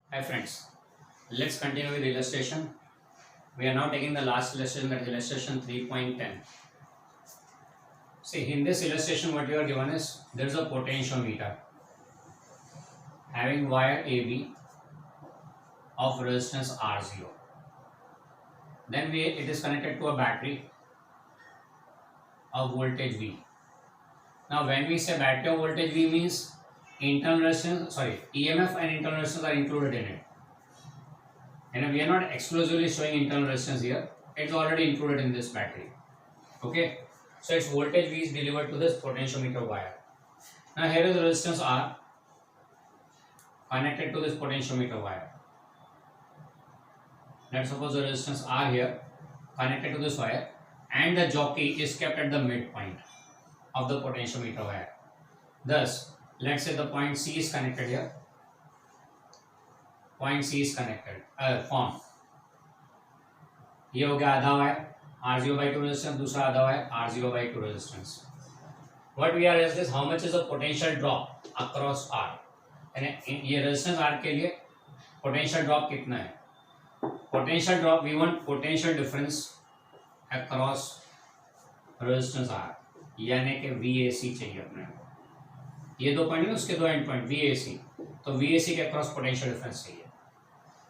Hi friends, let's continue with illustration. We are now taking the last illustration, that is illustration 3.10. See, in this illustration what you are given is there is a potentiometer having wire AB of resistance R0. Then it is connected to a battery of voltage V. Now when we say battery of voltage V means internal resistance, EMF and internal resistance are included in it. And we are not exclusively showing internal resistance here, it's already included in this battery. Okay, so its voltage V is delivered to this potentiometer wire. Now here is the resistance R connected to this potentiometer wire. Let's suppose the resistance R here connected to this wire and the jockey is kept at the midpoint of the potentiometer wire. Thus, let's say the point C is connected here. Point C is connected, formed. ये हो गया आधा wire R0/2 resistance, दूसरा आधा wire R0/2 resistance. What we are asking is how much is the potential drop across R. यानी ये resistance R के लिए potential drop कितना है? Potential drop, we want potential difference across resistance R, यानी कि VAC चाहिए अपने को. ये दो पॉइंट है, उसके दो एंड पॉइंट VAC, तो VAC के अक्रॉस पोटेंशियल डिफरेंस चाहिए.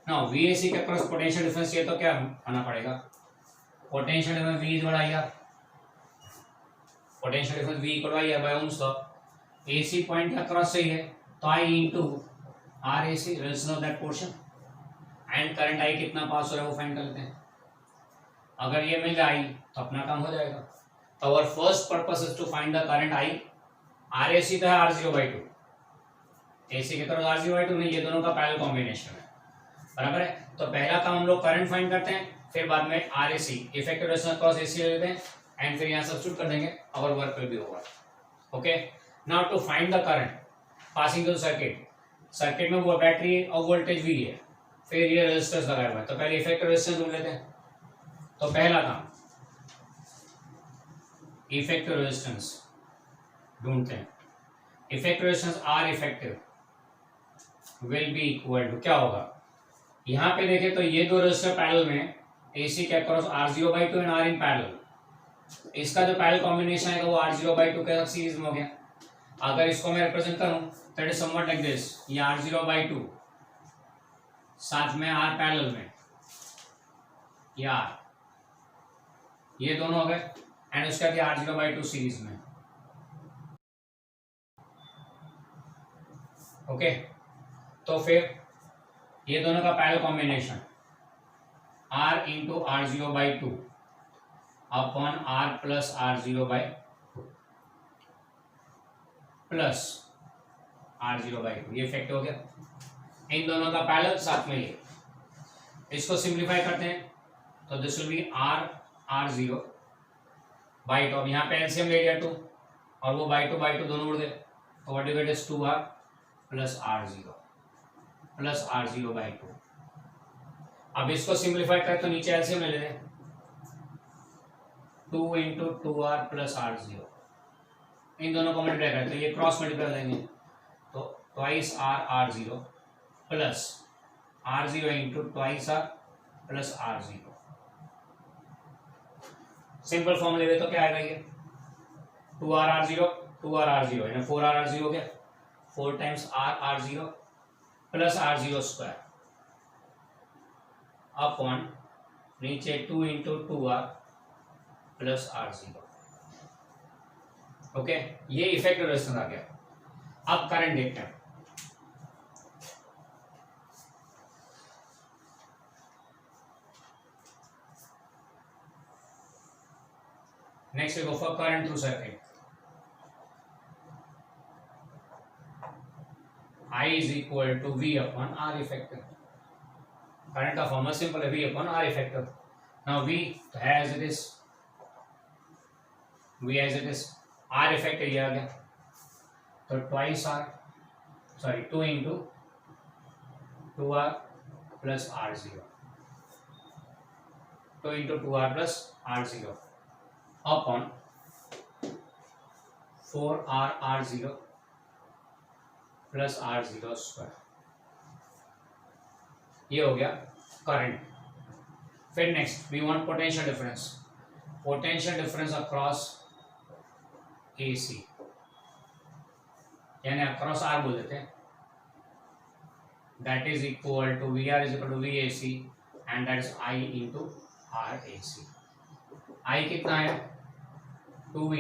नाउ VAC के अक्रॉस पोटेंशियल डिफरेंस चाहिए तो क्या होना पड़ेगा? पोटेंशियल डिफरेंस V बड़ा या पोटेंशियल डिफरेंस V इक्वल या by ohms law. AC point के अक्रॉस चाहिए तो I into RAC, resistance of that portion, and current I कितना पास हो रहा है वो फाइंड कर लेते हैं. अगर ये मिल जाए तो अपना काम हो जाएगा. तो our first purpose is to find the current I. RAC तो है R0/2, AC की तरफ R0/2 नहीं, ये दोनों का पैरेलल कॉम्बिनेशन है, बराबर है. तो पहला काम हम लोग करंट फाइंड करते हैं, फिर बाद में RAC effective resistance cross AC ले लेते हैं एंड फिर यहाँ सब्स्टिट्यूट कर देंगे, और work will be over. Okay, now to find the current passing through circuit. Circuit में वो बैटरी और वोल्टेज V है, फिर ये रेजिस्टेंस लगाया हुआ है, तो पहले इफेक्टिव रेजिस्टेंस ढूंढ लेते हैं. तो पहला काम इफेक्टिव रेजिस्टेंस ढूंढते हैं. Effective resistance R effective will be equal to क्या होगा? यहाँ पे देखें तो ये दो रेजिस्टर पैरेलल में AC के across R0/2 and R in parallel. इसका जो पैरेलल कॉम्बिनेशन है वो R0/2 के साथ सीरीज में हो गया. अगर इसको मैं रिप्रेजेंट करूं that is somewhat like this. ये R0/2 साथ में R पैरेलल में ये R, ये दोनों हो गए, एंड उसका भी R0/2 सीरीज में. ओके, तो फिर ये दोनों का parallel combination R into R0/2 upon R plus R0/2 plus R0/2, ये इफेक्ट हो गया. इन दोनों का पैरेलल साथ में ये, इसको सिंप्लीफाई करते हैं तो दिस विल बी R0/2. अब यहाँ पे एलसीएम ले लिया 2 और वो by 2 दोनों उड़ गए, तो what you get is 2R plus R0 plus R0/2. अब इसको सिंप्लीफाई करें तो नीचे एलसीएम ले लेते हैं, 2 इंटू 2R प्लस R0. इन दोनों को मल्टीप्लाई करें तो ये क्रॉस मल्टीप्लाई देंगे, तो twice R0 plus R0 into twice R plus R0. Simple form ले तो क्या आएगा? ये 2R/R0 2R/R0 यानी 4R/R0 हो गया. 4 times R/R0 plus R0 square upon नीचे 2 into 2R plus R0. Okay, ये इफेक्टिव रेजिस्टेंस आ गया. अब करंट देखते हैं. Next we go for current through circuit. I is equal to V upon R effective. Current का फॉर्मूला सिंपल है, V upon R effective. Now V as it is, V as it is, R effective ये आ गया, तो twice R, 2 into 2R plus R0, 2 into 2R plus R0 upon 4R/R0 plus R0 square. ये हो गया current. फिर next we want potential difference, potential difference across AC, यानी across R बोल देते हैं, that is equal to V R is equal to V A C and that is I into R A C. I कितना है 2v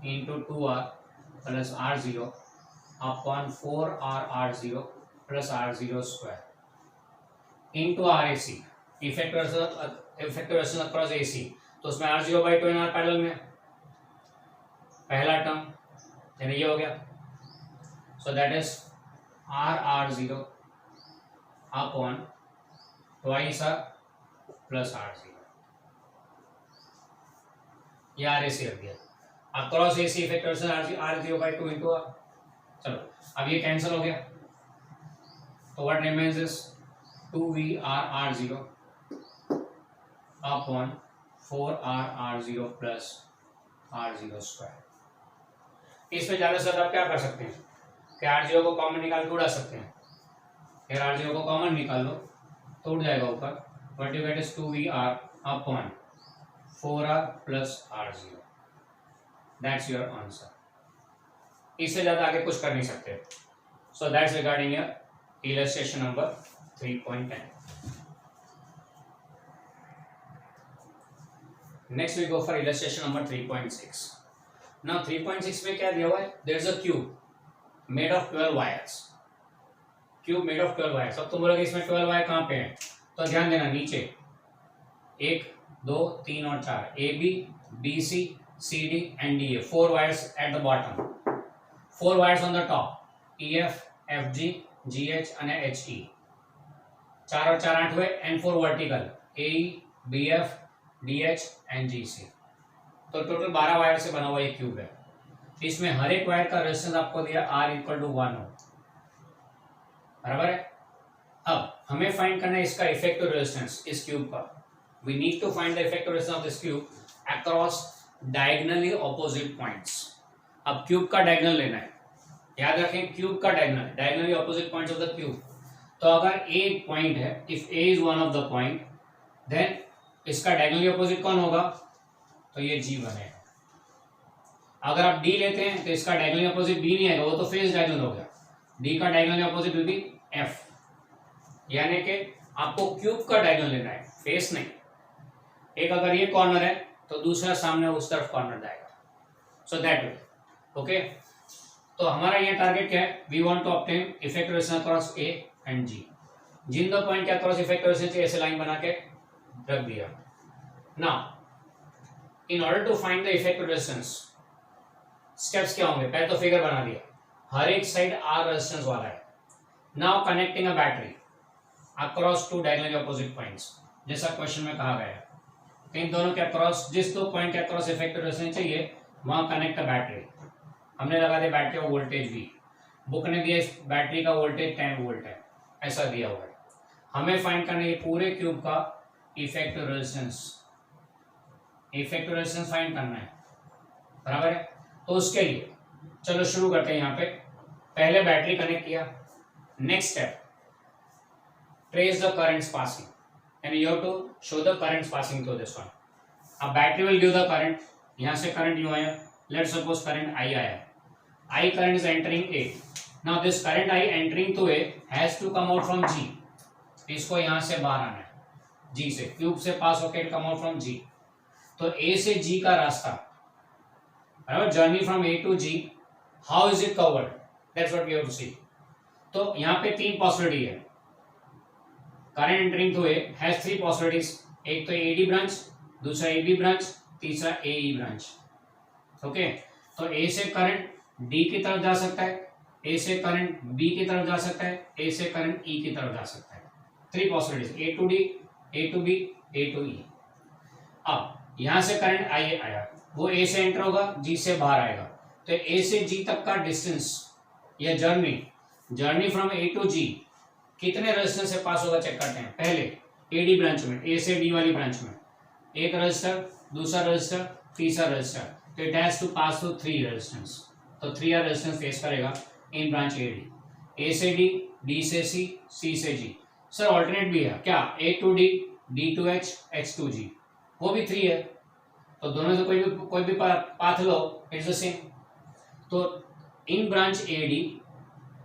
into 2r plus r0 upon 4r0 plus r0 square into R A C, effective resistance across A C, तो उसमें r0/2 in are parallel में पहला term, यानी ये हो गया, so that is r0 upon twice r plus r0, ये R A C रख दिया, across A C effective resistance r0/2 into R. चलो अब ये कैंसिल हो गया, तो what remains is 2vr0 upon 4r0 plus r0 square. इसमें ज्यादा से ज्यादा आप क्या कर सकते हैं कि r0 को कॉमन निकाल के उड़ा सकते हैं, फिर r0 को कॉमन निकाल लो तो उड़ जाएगा ऊपर, what you get is 2vr upon 4r plus r0, that's your answer. इससे ज्यादा आगे कुछ कर नहीं सकते। So that's regarding your illustration number 3.10। Next we go for illustration number 3.6। Now 3.6 में क्या दिया हुआ है, there is a cube made of 12 wires, cube made of 12 wires. अब तुम बोलोगे इसमें 12 वायर कहाँ पे हैं, तो ध्यान देना, नीचे 1 2 3 और 4 A B B C C D and D A, 4 wires at the bottom, 4 wires on the top, E F F G G H અને एच ई, 4 और 4 8 हुए, and 4 vertical A B F D H and G C, तो total 12 wire से बना हुआ ये cube है। इसमें हर एक वायर का रेजिस्टेंस आपको दिया R इक्वल टू 1 हो, बराबर है। अब हमें फाइंड करना है इसका इफेक्टिव रेजिस्टेंस इस क्यूब का, we need to find the effective resistance of this cube across diagonally opposite points. अब क्यूब का डायगोनल लेना है, याद रखें क्यूब का diagonal, diagonally opposite points of the cube. तो अगर ए पॉइंट है, if A is one of the point, then इसका डायगोनली ऑपोजिट कौन होगा, तो ये जी बनेगा। अगर आप डी लेते हैं तो इसका डायगोनली ऑपोजिट बी नहीं आएगा, वो तो फेस डायगोनल हो गया, डी का diagonally opposite will be F, यानी कि आपको क्यूब का डायगोनल लेना है, फेस नहीं। एक अगर ये कॉर्नर है तो दूसरा सामने उस तरफ कॉर्नर जाएगा, सो दैट वे, ओके। तो हमारा ये टारगेट क्या है, we want to obtain effective resistance across A and G, जिन दो पॉइंट के अक्रॉस इफेक्टिव रेजिस्टेंस ऐसे लाइन बना के रख दिया। Now in order to find the effective resistance, steps क्या होंगे, पहले तो फिगर बना दिया, हर एक साइड आर रेजिस्टेंस वाला है। Now connecting a battery across two diagonally opposite points, जैसा क्वेश्चन में कहा गया है, तो इन दोनों के अक्रॉस, जिस दो पॉइंट के अक्रॉस इफेक्टिव रेजिस्टेंस चाहिए वहां कनेक्ट अ बैटरी। हमने लगा दिया बैटरी का वोल्टेज भी, बुक ने दिया इस बैटरी का वोल्टेज 10 वोल्ट है, ऐसा दिया हुआ है। हमें फाइंड करना है पूरे क्यूब का effective resistance, effective resistance find करना है, बराबर है। तो उसके लिए चलो शुरू करते हैं। यहाँ पे पहले बैटरी कनेक्ट किया, next step trace the currents passing, and you have to show the currents passing through this one. अब battery will give the current, यहाँ से करंट यूँ आया, let's suppose करंट I आया, I current is entering A. Now this current I entering to A has to come out from G. इसको यहाँ से बाहर आना है, G से, क्यूब से पास होकर come out from G. तो A से G का रास्ता, बराबर, journey from A to G, how is it covered? That's what we have to see. तो यहाँ पे तीन पॉसिबिलिटी है, current entering through A has three possibilities, एक तो एडी ब्रांच, दूसरा एबी ब्रांच, तीसरा एई ब्रांच, ओके। तो ए से करंट डी की तरफ जा सकता है, ए से करंट बी की तरफ जा सकता है, ए से करंट ई की तरफ जा सकता है, three possibilities, A to D, A to B, A to E. अब यहां से करंट आई आया, वो ए से एंटर होगा, जी से बाहर आएगा, तो ए से जी तक का डिस्टेंस या जर्नी फ्रॉम ए टू जी कितने रेजिस्टेंस से पास होगा चेक करते हैं। पहले एडी ब्रांच में, ए से डी वाली ब्रांच में एक रेजिस्टर, दूसरा रेजिस्टर, तीसरा रेजिस्टर, तो it has to pass through three resistance, तो 3 रेजिस्टेंस फेस करेगा इन ब्रांच एडी, ए से डी, डी से सी, सी से जी, सर ऑल्टरनेट भी है क्या, A to D, D to H, H to G, वो भी 3 है, तो दोनों से कोई भी पाथ लो, इट्स द सेम। तो in branch A D,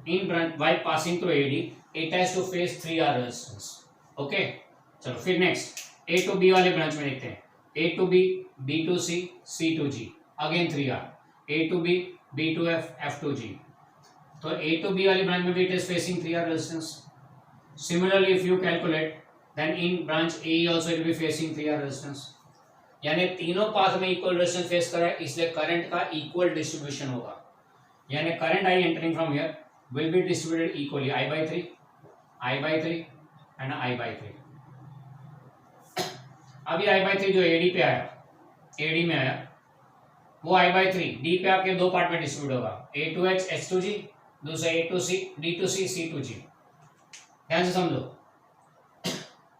in branch by passing through A D, it has to face 3R resistance. Okay, चलो फिर नेक्स्ट ए टू बी वाले ब्रांच में देखते हैं, A to B, B to C, C to G, again 3R, A to B, B to F, F to G, तो A to B वाली branch में भी it is facing 3R resistance. Similarly if you calculate then in branch A also it will be facing 3R resistance, यानी तीनों path में equal resistance face कर रहा है, इसलिए करंट का इक्वल डिस्ट्रीब्यूशन होगा, यानी current I entering from here will be distributed equally I by 3, I by 3 and I by 3। अभी I by 3 जो AD पे आया, AD में आया, वो I by 3 D पे आपके दो पार्ट में डिस्ट्रीब्यूट होगा, A2H H2G, दूसरा A2C D2C C2G। ध्यान से समझो,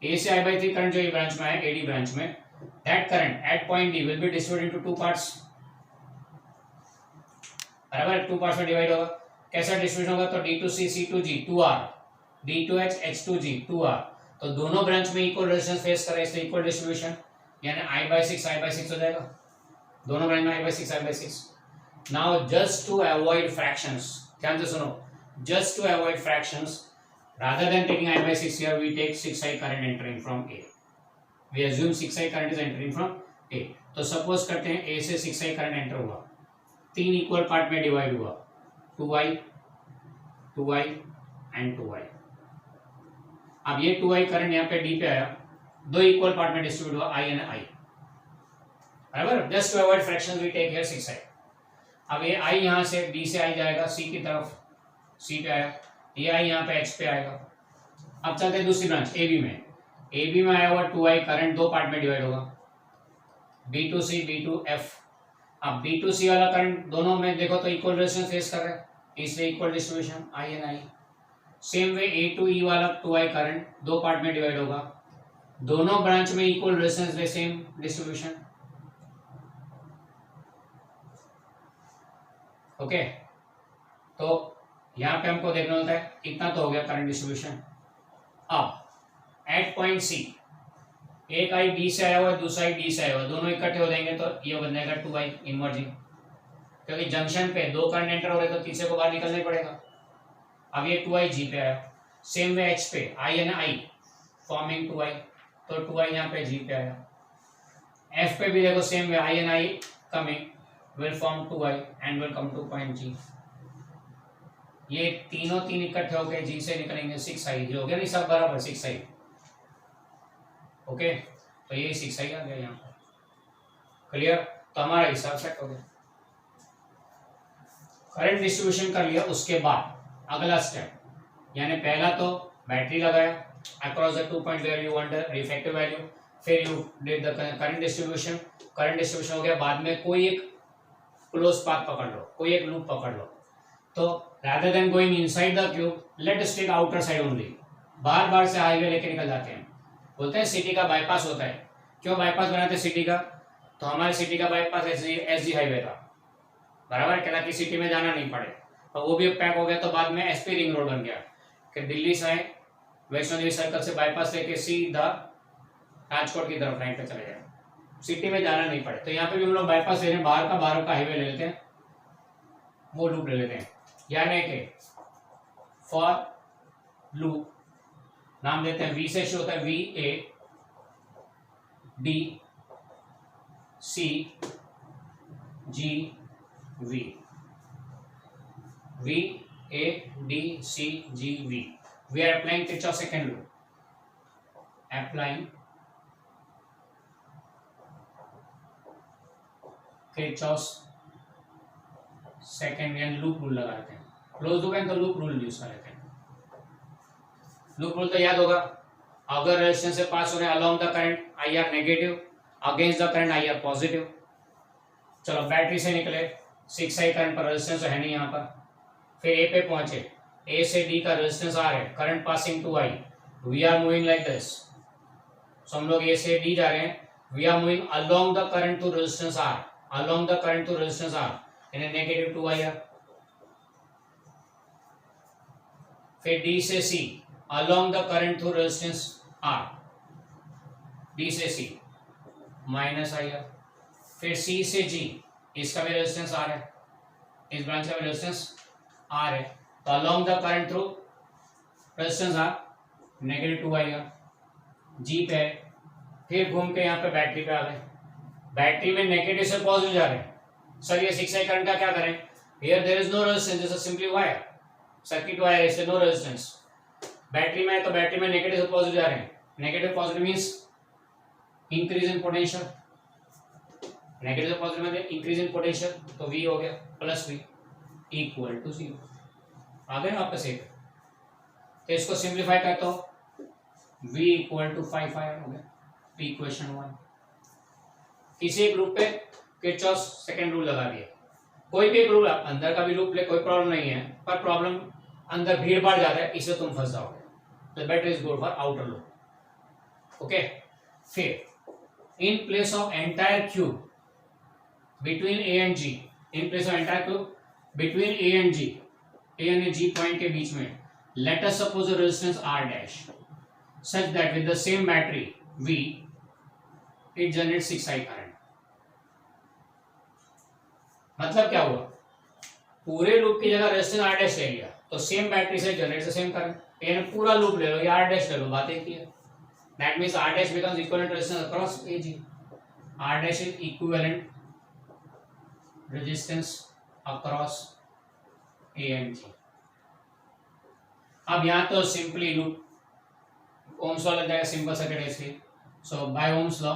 A से I by 3 करंट जो ये ब्रांच में है, AD ब्रांच में, that current at point D will be distributed into 2 parts, बराबर, 2 पार्ट्स में डिवाइड होगा। कैसा डिस्ट्रीब्यूशन होगा, तो D2C C2G 2R, D2H H2G 2R, तो दोनों ब्रांच में इक्वल रेजिस्टेंस फेस कर रहे हैं, इसलिए इक्वल डिस्ट्रीब्यूशन, यानी I by 6 हो जाएगा, दोनों ब्रांच में I by 6। Now just to avoid fractions, ध्यान से सुनो, just to avoid fractions, rather than taking I by 6 here, we take 6I current entering from A. We assume 6I current is entering from A. तो suppose करते हैं A से 6I current enter हुआ, 3 equal part में divide हुआ, 2I, 2I and 2I। अब ये 2I current यहाँ पे D पे आया, दो इक्वल पार्ट में डिस्ट्रीब्यूट हुआ I एंड I, बराबर, just to avoid fractions we take here 6I। अब ये I यहाँ से D से I जाएगा C की तरफ, C पे आया, ये I यहाँ पे H पे आएगा। अब चलते हैं दूसरी ब्रांच AB में, AB में आया हुआ 2I करंट दो पार्ट में डिवाइड होगा, B2C B2F। अब B2C वाला करंट दोनों में देखो तो इक्वल रेजिस्टेंस फेस कर रहा है, इसलिए equal distribution I and I। Same way A2E वाला 2I करंट दो पार्ट में डिवाइड होगा, दोनों ब्रांच में इक्वल रेजिस्टेंस वे सेम डिस्ट्रीब्यूशन। ओके, तो यहाँ पे हमको देखना होता है, इतना तो हो गया करंट डिस्ट्रीब्यूशन। अब एट पॉइंट C एक I B से आया हुआ है, दूसरा I D से आया हुआ है, दोनों इकट्ठे हो जाएंगे तो ये बन जाएगा 2I इन्वर्जिंग, क्योंकि जंक्शन पे दो करंट एंटर हो रहे तो तीसरे को बाहर निकलना ही पड़ेगा। अब ये 2I G पे आया, सेम वे H पे I and I forming 2I, तो 2I यहाँ पे G पे आया। F पे भी देखो same way I and I coming will form 2I and will come two point G। ये तीनों तीन इकट्ठे होकर G से निकलेंगे 6I, जो हो गया नहीं सब बराबर 6I। ओके, तो ये 6I आ गया यहाँ पर, क्लियर, तो हमारा हिसाब सेट हो गया। करंट डिस्ट्रीब्यूशन कर लिया, उसके बाद अगला स्टेप, यानी पहला तो बैटरी लगाया across the 2 point where you want the reflective value, फिर you did the current distribution. Current distribution हो गया, बाद में कोई एक क्लोज पाथ पकड़ लो, कोई एक लूप पकड़ लो, तो rather than going inside the cube, let us take outer side only। बार बार से हाईवे लेके निकल जाते हैं, बोलते हैं सिटी का बाईपास होता है। क्यों बाईपास बनाते हैं सिटी का, तो हमारे सिटी का बाईपास SG हाईवे था, बराबर, क्या कि सिटी में जाना नहीं पड़े, और वो भी पैक हो गया तो बाद में SP रिंग रोड बन गया कि दिल्ली से वैष्णो देवी सर्कल से बाईपास लेके सीधा राजकोट की तरफ लाइन पे चले जाए, सिटी में जाना नहीं पड़े। तो यहाँ पे भी हम लोग बाईपास ले रहे हैं, बाहर का हाईवे ले लेते हैं, वो लूप ले लेते हैं, यानी कि फॉर लूप नाम देते हैं, V से शुरू होता है VA D C G V, VA D C G V। We are applying Kirchhoff's second law, applying Kirchhoff's second यानी लूप रूल लगा लेते हैं, क्लोज लूप है तो लूप रूल यूज कर लेते हैं। लूप रूल तो याद होगा, अगर रेजिस्टेंस से पास हो रहे along the current IR negative, against the current IR positive. चलो बैटरी से निकले, 6I करंट पर रेजिस्टेंस है नहीं यहाँ पर, फिर A पे पहुंचे, A से D का रेजिस्टेंस R है, current passing 2I, we are moving like this, so हम लोग A से D जा रहे हैं, we are moving along the current to resistance R, along the current to resistance R यानी नेगेटिव 2IR। फिर D से C, along the current through resistance R, B से C माइनस आई आर, फिर C से G, इसका भी resistance R है, इस ब्रांच का भी रेजिस्टेंस R है, तो along the current through resistance R negative 2 I R, G पे है, फिर घूम के यहाँ पे बैटरी पे आ गए, बैटरी में नेगेटिव से पॉजिटिव जा रहे हैं। सर ये 6 करंट का क्या करें? Here there is no resistance, this is simply wire, circuit wire, इससे नो रेजिस्टेंस। बैटरी में है तो बैटरी में नेगेटिव से पॉजिटिव जा रहे हैं, negative positive means increase in potential, negative से पॉजिटिव में इंक्रीज इन पोटेंशियल, तो V हो गया प्लस V इक्वल टू 0। आ गए आपका सेट, तो इसको सिंप्लीफाई करता हो V इक्वल टू 5 हो गया, इक्वेशन 1। किसी एक लूप पे किरचॉफ सेकंड रूल लगा दिया, कोई भी एक रूल, अंदर का भी लूप ले, कोई प्रॉब्लम नहीं है, पर प्रॉब्लम अंदर भीड़ भाड़ ज्यादा है, इससे तुम फंस जाओगे, तो better is good for outer loop. Okay, फिर in place of entire cube between A and G, in place of entire cube between A and G, A and G point के बीच में, let us suppose a resistance R dash such that with the same battery V it generates 6I current। मतलब क्या हुआ, पूरे loop की जगह resistance R dash ले लिया, तो सेम बैटरी से जनरेट से सेम करंट, यानी पूरा लूप ले लो या R डैश ले लो, बात एक ही है। That means R dash becomes equivalent resistance across AG, R dash is equivalent resistance across A and G। अब यहाँ तो सिंपली लूप ओम्स लॉ लग जाएगा, सिंपल सर्किट है इसकी, so by ohms law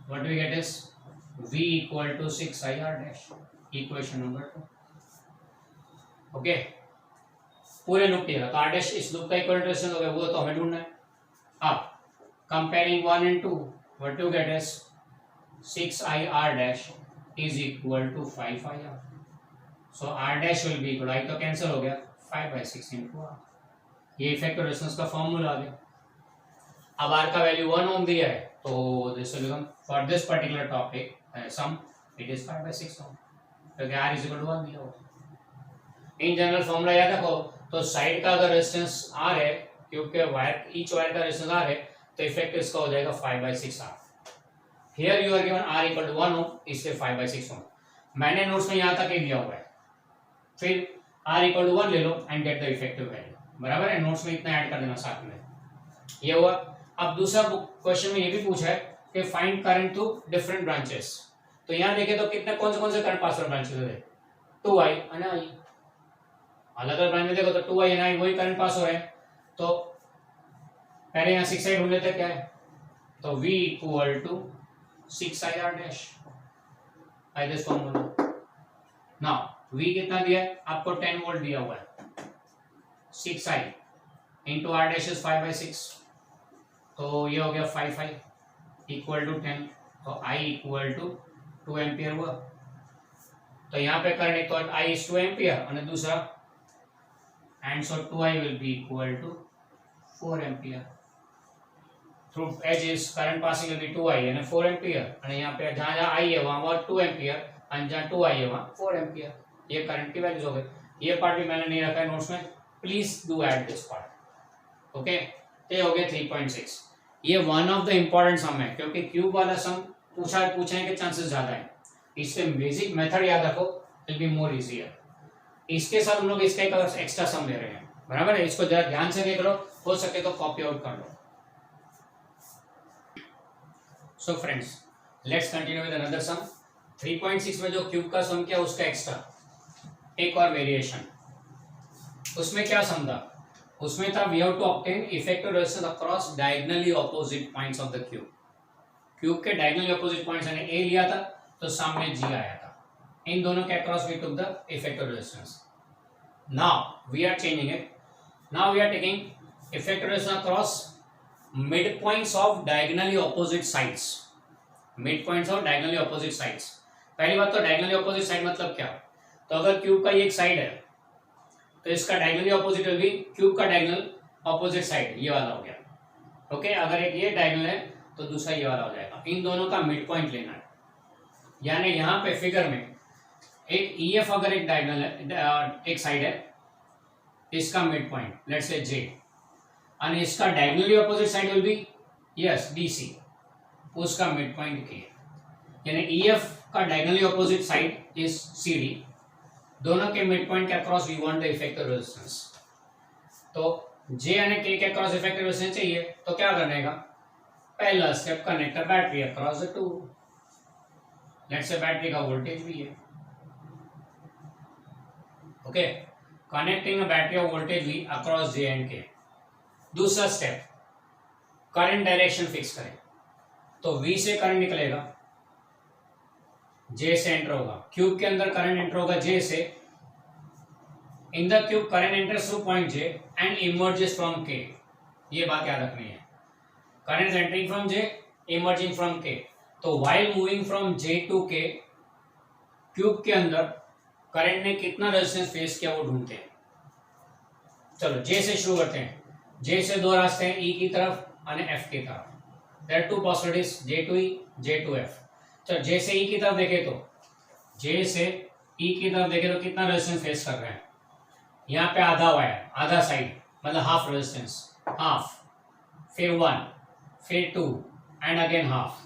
what we get is V equal to 6I R dash, equation number 2। Okay, पूरे loop की जगह तो R डैश इस लूप का इक्वल रेजिस्टेंस हो गया, वो तो हमें ढूंढना है। अब comparing 1 and 2 what you get is 6I R dash is equal to 5I R, सो R dash will be equal, I तो कैंसिल हो गया, 5/6 into R, ये इफेक्टिव रेजिस्टेंस का फॉर्मूला आ गया। अब R का वैल्यू 1 ओम दिया है, तो this will become for this particular topic sum it is 5/6 ohm, क्योंकि R इज इक्वल टू 1 दिया होगा। इन जनरल फॉर्मूला याद रखो, तो साइड का अगर रेजिस्टेंस R है, क्योंकि वायर ईच वायर का रेजिस्टेंस R है, तो इफेक्ट इसका हो जाएगा 5/6 R। Here you are given R equal to 1 ohm, इसलिए 5/6 ओम। मैंने नोट्स में यहाँ तक ही दिया हुआ है, फिर R इक्वल टू 1 ले लो and get the effective value, बराबर है, नोट्स में इतना ऐड कर देना साथ में, ये हुआ। अब दूसरा क्वेश्चन में ये भी पूछा है कि find current to different branches, तो यहाँ देखे तो कितने कौन से करंट पास हो ब्रांचेस है, 2I and I, अलग अलग ब्रांच में देखो तो 2I and I वही करंट पास हो रहे हैं, तो पहले यहाँ 6I ढूंढ लेते क्या है, तो V equal to 6I R dash by this formula. Now V कितना दिया है आपको, 10 वोल्ट दिया हुआ है, 6I into R dash is 5/6, तो ये हो गया 5I इक्वल टू 10, तो I इक्वल टू 2 एम्पियर हुआ। तो यहाँ पे करंट एक तो I इज 2 एम्पियर और दूसरा and so 2I will be equal to 4 ampere. Through edges current passing will be 2I यानी 4 एम्पियर, और यहाँ पे जहाँ जहाँ I है वहाँ 2 एम्पियर और जहाँ 2I है वहाँ 4 एम्पियर। ये करंट की वैल्यूज हो गई। ये पार्ट भी मैंने नहीं रखा है नोट्स में, please do add this part. Okay, ये हो गया 3.6। ये वन ऑफ द इम्पोर्टेंट सम है, क्योंकि क्यूब वाला सम पूछने के चांसेस ज्यादा है, इससे बेसिक मेथड याद रखो, विल बी मोर इजियर। इसके साथ हम लोग इसका एक एक्स्ट्रा सम ले रहे हैं, बराबर है, इसको जरा ध्यान से देख लो, हो सके तो कॉपी आउट कर लो। So friends, let's continue with another sum. 3.6 में जो क्यूब का सम किया उसका एक्स्ट्रा एक और वेरिएशन, उसमें क्या सम था, उसमें था we have to obtain effective resistance across diagonally opposite points of the cube. Cube के डायगोनली ऑपोजिट पॉइंट्स यानी ए लिया था तो सामने जी आया था, इन दोनों के across we took the effective resistance. Now we are changing it, now we are taking effective resistance across mid points of diagonally opposite sides, mid points of diagonally opposite sides. पहली बात तो डायगोनली ऑपोजिट साइड मतलब क्या, तो अगर cube का ये एक साइड है तो इसका डायगोनली ऑपोजिट होगी क्यूब का डायगोनल ऑपोजिट साइड, ये वाला हो गया। ओके, अगर एक ये डायगोनल है तो दूसरा ये वाला हो जाएगा, इन दोनों का मिड पॉइंट लेना है। यानी यहाँ पे फिगर में एक EF अगर एक डायगोनल है, एक साइड है, इसका mid point let's say J, और इसका diagonally opposite side will be yes DC, उसका मिड पॉइंट के, यानी EF का diagonally opposite side is CD, दोनों के मिड पॉइंट के across we want the effective resistance. तो J यानी K के अक्रॉस इफेक्टिव रेजिस्टेंस चाहिए तो क्या करने का, पहला step connect a battery across the two, let's say battery का वोल्टेज भी है, okay, connecting a battery of voltage V across J and K। दूसरा स्टेप करंट डायरेक्शन फिक्स करें, तो V से करंट निकलेगा, J से एंटर होगा, cube के अंदर करंट एंटर होगा J से, in the cube current enters through point J and emerges from K, ये बात याद रखनी है, current entering from J emerging from K। तो while moving from J to K, cube के अंदर करंट ने कितना रेजिस्टेंस फेस किया वो ढूंढते हैं। चलो J से शुरू करते हैं, J से दो रास्ते हैं, E की तरफ और F की तरफ, there are two possibilities, J to E, J to F। चलो J से E की तरफ देखें तो, J से E की तरफ देखें तो कितना रेजिस्टेंस फेस कर रहे हैं, यहाँ पे आधा वायर, आधा साइड, मतलब हाफ रेजिस्टेंस, हाफ, फिर 1, फिर 2 and again half,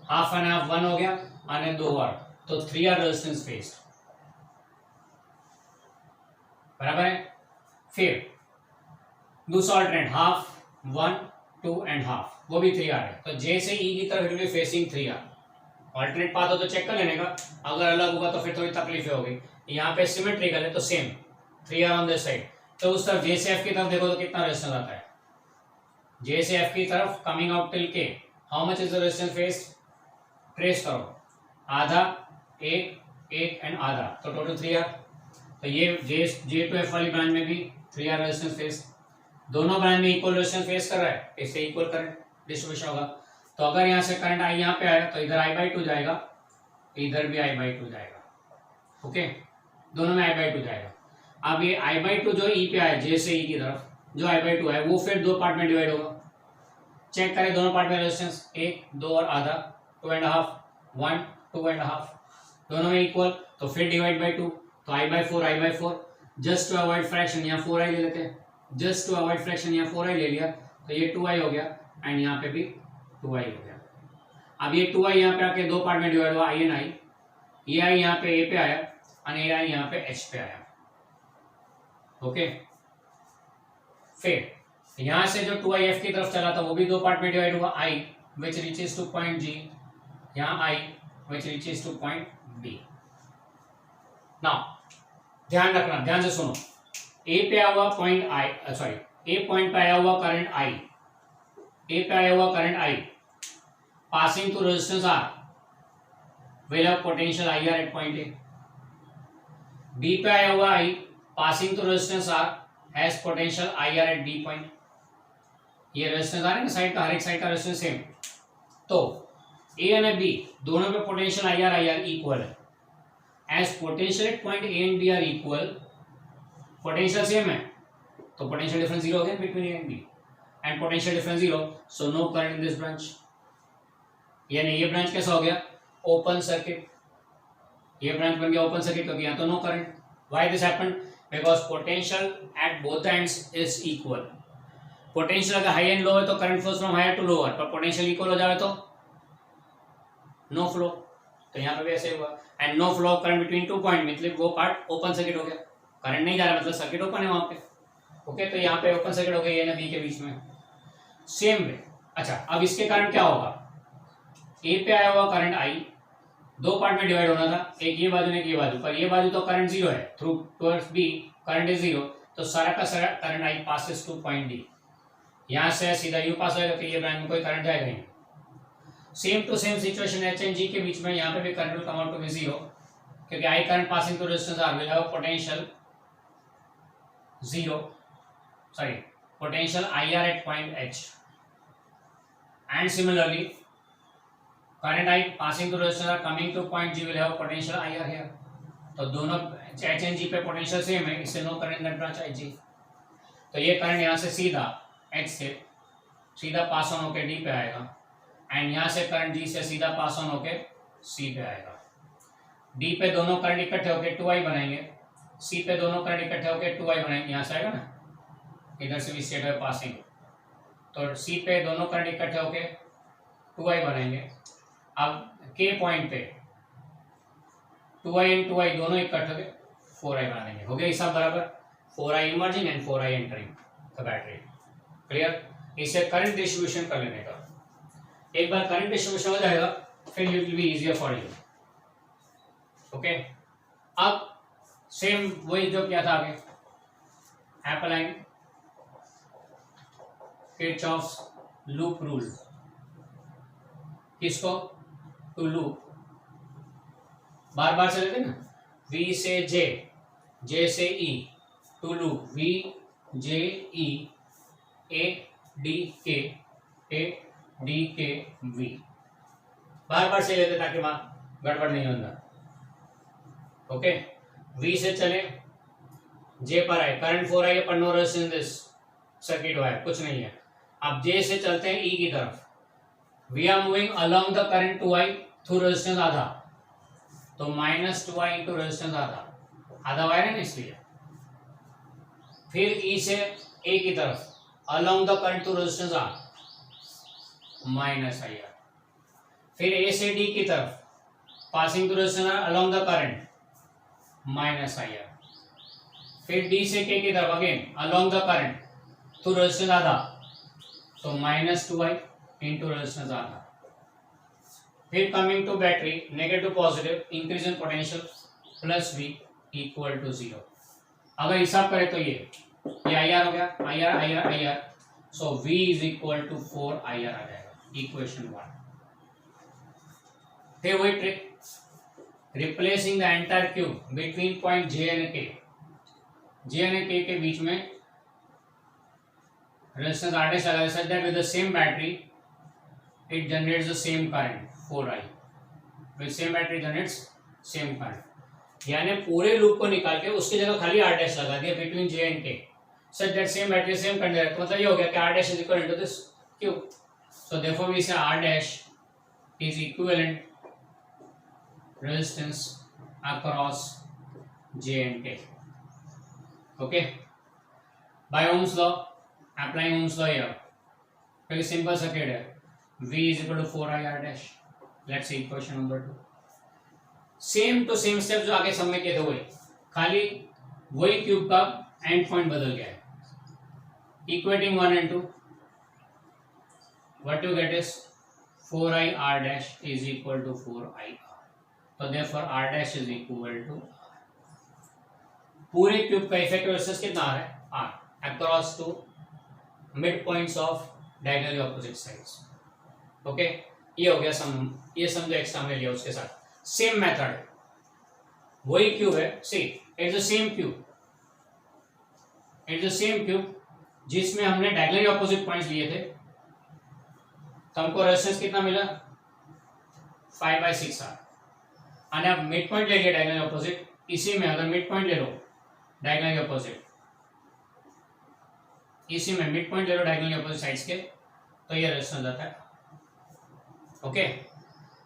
half and half 1 हो गया, और 2 और, तो 3 आर रेजिस्टेंस फेस्ड, बराबर है। फिर दूसरा अल्टरनेट हाफ 1 2 एंड हाफ, वो भी 3 आर है, तो J से E की तरफ it will be facing 3 R. Alternate path हो तो चेक कर लेने का, अगर अलग होगा तो फिर थोड़ी तकलीफें होगी। यहाँ पे सिमेट्रिकल है तो same 3 R on this side, तो उस तरफ J से F की तरफ देखो तो कितना रेजिस्टेंस आता है, J से F की तरफ coming out till K, how much is the resistance faced, trace करो, आधा, एक एंड आधा, तो टोटल 3 आर। तो ये J टू F वाली ब्रांच में भी 3 आर रेजिस्टेंस फेस्ड, दोनों ब्रांच में इक्वल रेजिस्टेंस फेस कर रहा है, इससे इक्वल करंट डिस्ट्रीब्यूशन होगा। तो अगर यहाँ से करंट I यहाँ पे आया तो इधर I/2 जाएगा, इधर भी I/2 जाएगा, ओके, दोनों में I/2 जाएगा। अब ये I/2 जो E पे आया, J से E की तरफ जो I/2 है वो फिर 2 पार्ट में डिवाइड होगा, चेक करें दोनों पार्ट में रेजिस्टेंस, 1 2 और आधा, 2 एंड हाफ, 1 2 एंड हाफ, दोनों में इक्वल, तो फिर डिवाइड बाई 2, तो I/4 just to avoid fraction यहाँ 4i ले लेते हैं, जस्ट टू अवॉइड फ्रैक्शन यहाँ 4i ले लिया, तो ये 2i हो गया, एंड यहाँ पे भी 2i हो गया। अब ये 2i यहाँ पे आके 2 पार्ट में डिवाइड हुआ, I एंड I, ये I यहाँ पे A पे आया और ये I यहाँ पे H पे आया, ओके। फिर यहाँ से जो 2i F की तरफ चला था वो भी 2 पार्ट में डिवाइड हुआ, I which reaches to point G, यहाँ I which reaches to point B। Now ध्यान रखना, ध्यान से सुनो, A पे आया हुआ point I, sorry A point पे आया हुआ करंट I, A पे आया हुआ current I passing through resistance R will have potential IR at point A। B पे आया हुआ I passing through resistance R has potential IR at B point। ये रेजिस्टेंस आ रहा है ना साइड का, हर एक साइड का रेजिस्टेंस सेम, तो A और B दोनों पे पोटेंशियल IR इक्वल है, as potential at point A and B are equal, potential same है तो पोटेंशियल डिफरेंस 0 हो गया between A and B, and potential difference 0, so no current in this branch, यानी ये ब्रांच कैसा हो गया, ओपन सर्किट, ये ब्रांच बन गया ओपन सर्किट, क्योंकि यहाँ तो no current. Why this happened, because potential at both ends is equal, potential अगर हाई एंड लो है तो current flows from higher to lower, पर पोटेंशियल इक्वल हो जाए तो नो फ्लो, तो यहाँ पे भी ऐसे हुआ, and no flow of current between 2 point, मतलब वो पार्ट ओपन सर्किट हो गया, करंट नहीं जा रहा मतलब सर्किट ओपन है वहां पे, ओके। तो यहाँ पे ओपन सर्किट हो गया, ये ना बी के बीच में, सेम वे। अच्छा, अब इसके कारण क्या होगा, ए पे आया हुआ करंट I 2 पार्ट में डिवाइड होना था, एक ये बाजू एक ये बाजू, पर ये बाजू तो करंट 0 है, through towards B current is 0, तो सारा का सारा current I passes two point D, यहाँ से सीधा U पास होगा, तो ये ब्रांच में कोई करंट जाएगा नहीं। Same to same situation H and G के बीच में, यहाँ पे भी current will come out to be 0, क्योंकि I current passing through resistance R will have potential 0, sorry potential IR at point H, and similarly current I passing through resistance are coming to point G will have potential IR here, तो दोनों H and G पे potential same है, इससे no current that branch IG, तो ये current यहाँ से सीधा H से सीधा पास ऑन होके D पे आएगा, एंड यहाँ से करंट G से सीधा पास ऑन होके C पे आएगा। D पे दोनों करंट इकट्ठे होके 2I बनाएंगे, सी पे दोनों करंट इकट्ठे होकर 2i बनाएंगे, यहाँ से आएगा ना, इधर से भी स्टेट वाइज पासिंग, तो सी पे दोनों करंट इकट्ठे होके 2i बनाएंगे। अब के पॉइंट पे 2i एंड 2i दोनों इकट्ठे होके 4i बना देंगे। हो गया हिसाब बराबर, 4i emerging and 4i entering the battery. Clear? इसे करंट डिस्ट्रीब्यूशन कर लेने का। एक बार करंट डिस्ट्रीब्यूशन हो जाएगा फिर it will be easier for you. Okay, अब सेम वही जो किया था आगे, अप्लाइंग किरचॉफ्स लूप रूल। किसको? टू लूप, बार बार से लेते ना, V से J, J से E, two loop V J E A D K A D K V, बार बार से लेते ताकि वहां गड़बड़ नहीं होगा। ओके, V से चले J पर आए, करंट 4i पर no resistance this circuit wire, कुछ नहीं है। अब J से चलते हैं E की तरफ, we are moving along the current 2i through resistance आधा, तो -2i इंटू रेजिस्टेंस आधा वायर है ना, इसलिए। फिर E से A की तरफ along the current to resistance R -IR, फिर A से D की तरफ passing to resistance R along the current -IR, फिर D से K की तरफ again along the current to resistance आधा, तो -2i इंटू रेजिस्टेंस आधा। फिर coming to battery, negative positive, increase in potential plus V equal to 0। अगर हिसाब करें तो ये IR हो गया, IR, so V is equal to 4IR आ जाएगा, इक्वेशन 1। फिर वही trick, replacing the entire cube between point J and K, J and K के बीच में रेजिस्टेंस R' लगा such that with the same battery it generates the same current 4i, with same battery generates same current। यानी पूरे loop को निकाल के उसकी जगह खाली R' लगा दिया between J and K, such that same battery same current direct, मतलब ये हो गया कि R' is equal to this Q, so therefore we say R' is equivalent resistance across J and K। okay, by Ohm's law, applying Ohm's law here, very simple circuit है, V is equal to 4IR'। Let's see question number 2। Same to same step जो आगे सब में किए थे वही, खाली वही क्यूब का एंड पॉइंट बदल गया है। Equating 1 and 2, what you get is 4IR' is equal to 4IR, तो therefore R' is equal to पूरे क्यूब का इफेक्टिव रेजिस्टेंस कितना आ रहा है? R across to mid points of diagonally opposite sides. Okay, ये हो गया सम, ये सम जो एक्स्ट्रा में लिया उसके साथ सेम मेथड, वही क्यूब है, see it's the same cube, it's the same cube जिसमें हमने डायगोनली ऑपोजिट पॉइंट्स लिए थे, तो हमको रेजिस्टेंस कितना मिला? 5/6R। और अब मिड पॉइंट ले लिया डायगोनली ऑपोजिट, इसी में अगर मिड पॉइंट ले लो डायगोनली ऑपोजिट, इसी में मिड पॉइंट ले लो डायगोनली ऑपोजिट साइड्स के, तो ये रेजिस्टेंस आता है। ओके,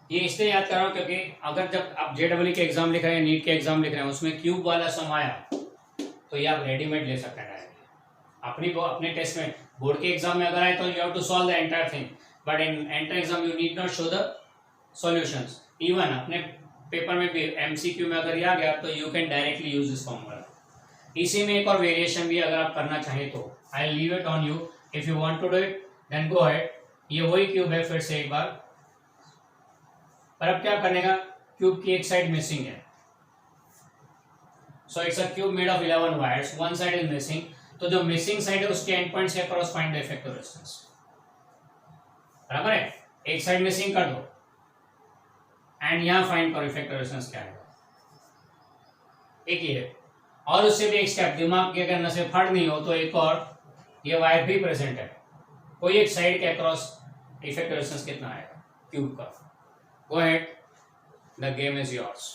ये इसलिए याद कर रहा हूं क्योंकि अगर जब आप JEE के एग्जाम लिख रहे हैं, नीट के एग्जाम लिख रहे हैं, उसमें क्यूब वाला सम आया तो ये आप रेडीमेड ले सकते हैं डायरेक्टली। अपने टेस्ट में बोर्ड के एग्जाम में अगर आए तो you have to solve the entire thing, but in entire exam you need not show the solutions. Even अपने पेपर में भी MCQ में अगर ये आ गया तो you can directly use this formula. इसी में एक और वेरिएशन भी अगर आप करना चाहें तो I leave it on you, if you want to do it then go ahead. ये वही क्यूब है फिर से एक बार, पर अब क्या करने का, क्यूब की एक साइड मिसिंग है, so it's a cube made of 11 wires, one side is missing, तो जो मिसिंग साइड है उसके एंड पॉइंट्स के across find the effective resistance. बराबर है, एक साइड मिसिंग कर दो एंड यहां फाइंड करो इफेक्टिव रेजिस्टेंस क्या है, एक ही है। और उससे भी एक स्टेप, दिमाग की अगर नसें फट नहीं हो तो एक और, ये वायर भी प्रेजेंट है, कोई एक साइड के अक्रॉस इफेक्टिव रेजिस्टेंस कितना आएगा क्यूब का। Go ahead, the game is yours।